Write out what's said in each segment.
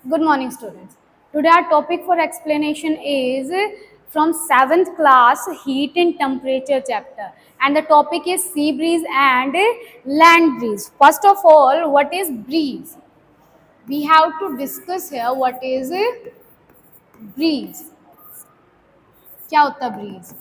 Good morning, students. Today our topic for explanation is from 7th class heat and temperature chapter, and the topic is sea breeze and land breeze. First of all, what is breeze? We have to discuss here what is breeze. क्या होता है bridge?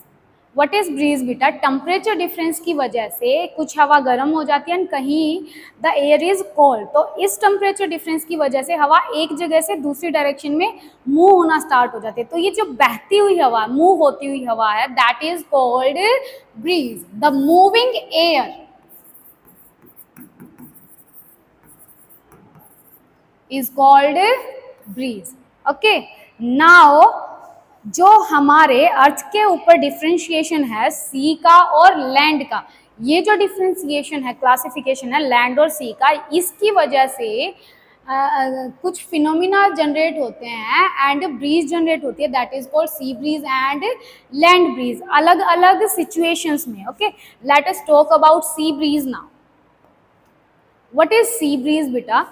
What is bridge बेटा? Temperature difference की वजह से कुछ हवा गर्म हो जाती है, कहीं द एयर इज कोल्ड। तो इस टेम्परेचर डिफरेंस की वजह से हवा एक जगह से दूसरी डायरेक्शन में मूव होना स्टार्ट हो जाती है। तो ये जो बहती हुई हवा, मूव होती हुई हवा है, that is called breeze. The moving air is called breeze. Okay, now जो हमारे अर्थ के ऊपर डिफ्रेंशिएशन है सी का और लैंड का, ये जो डिफ्रेंशिएशन है, क्लासिफिकेशन है लैंड और सी का, इसकी वजह से कुछ फिनोमिना जनरेट होते हैं एंड ब्रीज जनरेट होती है, that is called C breeze and land bridge, अलग अलग सिचुएशंस में। Okay, let us talk about sea breeze now. What is sea breeze बेटा?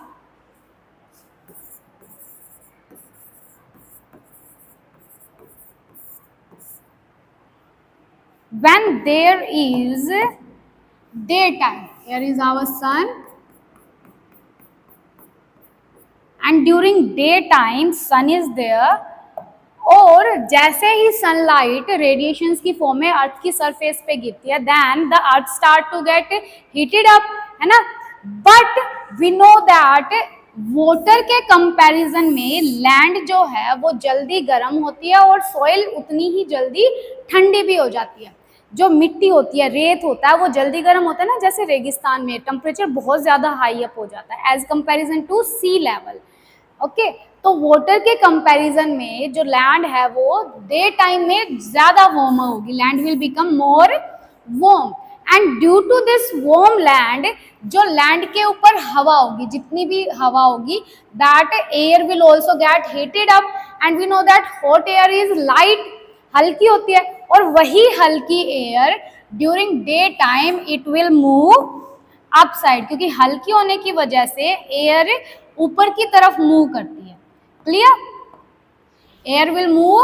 When there is daytime, here is our sun, and during daytime sun is there, और जैसे ही sunlight radiations की form में earth की surface पे गिरती है, then the earth start to get heated up, है ना। But we know that water के कंपैरिजन में लैंड जो है वो जल्दी गर्म होती है और सॉइल उतनी ही जल्दी ठंडी भी हो जाती है। जो मिट्टी होती है, रेत होता है, वो जल्दी गर्म होता है ना, जैसे रेगिस्तान में टेम्परेचर बहुत ज़्यादा हाई अप हो जाता है as comparison to sea level. Okay, तो वाटर के कंपैरिजन में जो लैंड है वो डे टाइम में ज़्यादा वार्म होगी, land will become more warm, and due to this warm land, जो लैंड के ऊपर हवा होगी, जितनी भी हवा होगी, that air will also get heated up, and we know that hot air is light, हल्की होती है, और वही हल्की air during day time it will move upside, क्योंकि हल्की होने की वजह से एयर ऊपर की तरफ मूव करती है। Clear? Air will move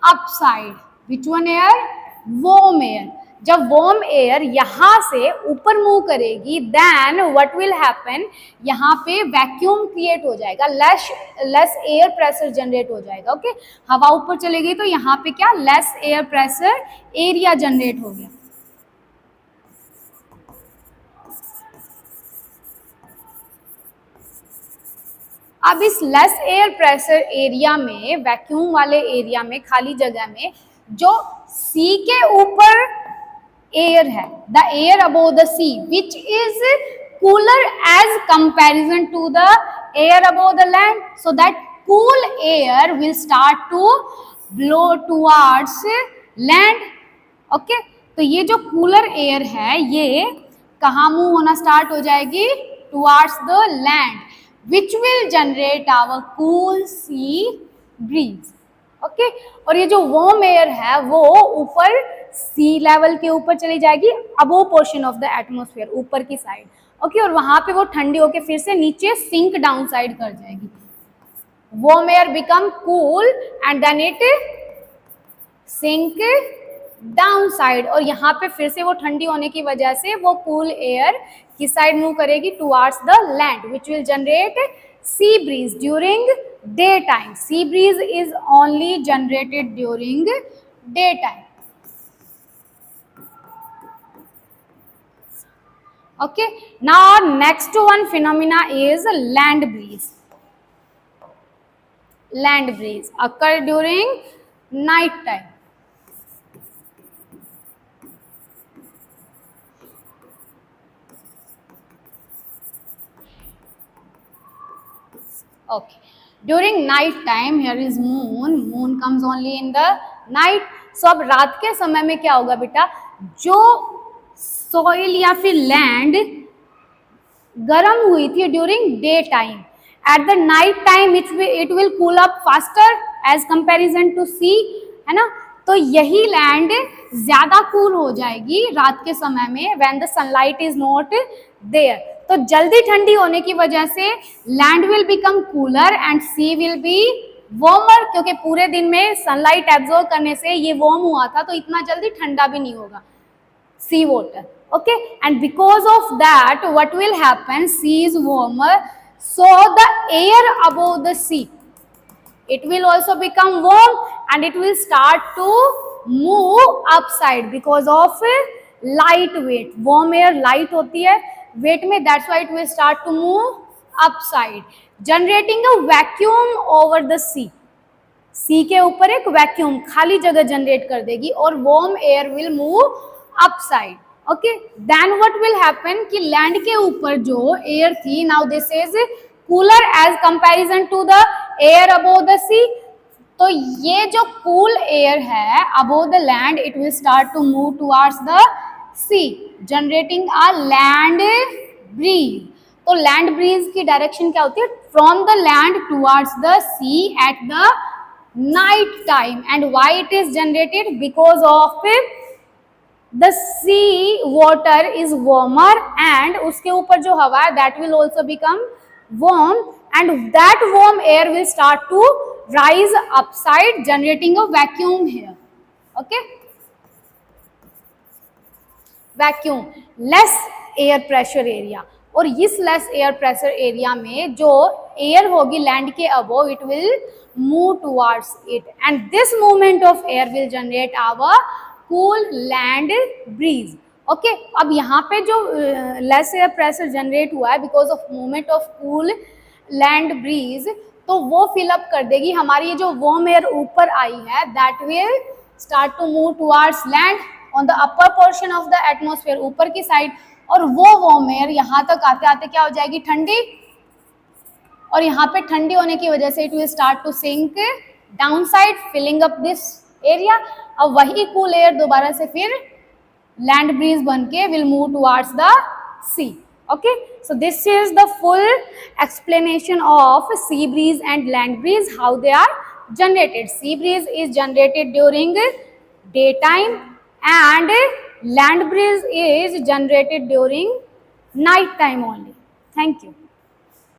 upside. Which one air? Warm air. जब वार्म एयर यहाँ से ऊपर मूव करेगी, देन व्हाट विल हैपन, यहाँ पे वैक्यूम क्रिएट हो जाएगा, लेस एयर प्रेशर जनरेट हो जाएगा। ओके, हवा ऊपर चलेगी तो यहाँ पे क्या, less air pressure area generate हो गया। अब इस लेस एयर प्रेशर एरिया में, वैक्यूम वाले एरिया में, खाली जगह में, जो सी के ऊपर एयर है, the air above the sea which is cooler as comparison to the air above the land, so that cool air will start to blow towards land. Okay, तो ये जो कूलर एयर है ये कहाँ मूव होना start हो जाएगी? Towards the land, which will generate our cool sea breeze. Okay, और ये जो वार्म एयर है वो ऊपर सी लेवल के ऊपर चली जाएगी, above portion of the atmosphere, ऊपर की साइड। ओके, और वहां पे वो ठंडी होके फिर से नीचे सिंक डाउन साइड कर जाएगी। Warm air become cool and then it sink down side, और यहाँ पे फिर से वो ठंडी होने की वजह से वो कूल एयर किस साइड मूव करेगी? Towards the land, which will generate sea breeze during day time. Sea breeze is only generated during day time. Okay, now next one phenomena is land breeze. Land breeze occur during night time. Okay, during night time, here is moon, moon comes only in the night. So अब रात के समय में क्या होगा बेटा, जो soil या फिर लैंड गर्म हुई थी during day time, at the night time it will cool up faster as comparison to sea, है ना। तो यही लैंड ज्यादा कूल हो जाएगी रात के समय में, when the sunlight is not there. तो तो जल्दी ठंडी होने की वजह से land will become cooler and sea will be warmer, क्योंकि पूरे दिन में सनलाइट एब्जॉर्ब करने से ये वार्म हुआ था, तो इतना जल्दी ठंडा भी नहीं होगा sea water. Okay, and because of that what will happen, sea is warmer, so the air above the sea, it will also become warm and it will start to move upside because of light weight. Warm air light होती है weight में, that's why it will start to move upside, generating a vacuum over the sea. सी के ऊपर एक vacuum खाली जगह generate कर देगी और warm air will move upside. Okay, then what will happen कि लैंड के ऊपर जो एयर थी, now this is cooler as comparison to the air above the sea. तो ये जो कूल एयर है above the land, it will start to move towards the sea, generating a land breeze. तो land breeze की direction क्या होती है? From the land towards the sea at the night time. And why it is generated? Because of the sea water is warmer and उसके ऊपर जो हवा है that will also become warm and that warm air will start to rise upside, generating a vacuum here. Okay, vacuum, less air pressure area. और इस less air pressure area में जो air होगी लैंड के above, it will move towards it and this movement of air will generate our cool land breeze. Okay, अब यहाँ पे जो लेस एयर प्रेशर जनरेट हुआ है because of movement of cool land breeze, तो वो फिलअप कर देगी हमारी ये जो वार्म एयर ऊपर आई है, that will start to move towards land on the upper portion of the atmosphere, ऊपर की साइड. और वो वार्म एयर यहाँ तक आते आते क्या हो जाएगी? ठंडी. और यहाँ पे ठंडी होने की वजह से it will start to sink down side, filling up this area. अब वही कूल एयर दोबारा से फिर लैंड ब्रीज बन के will move towards the sea. Okay, so this is the full explanation of sea breeze and land breeze, how they are generated. Sea breeze is generated during daytime and land breeze is generated during night time only. Thank you.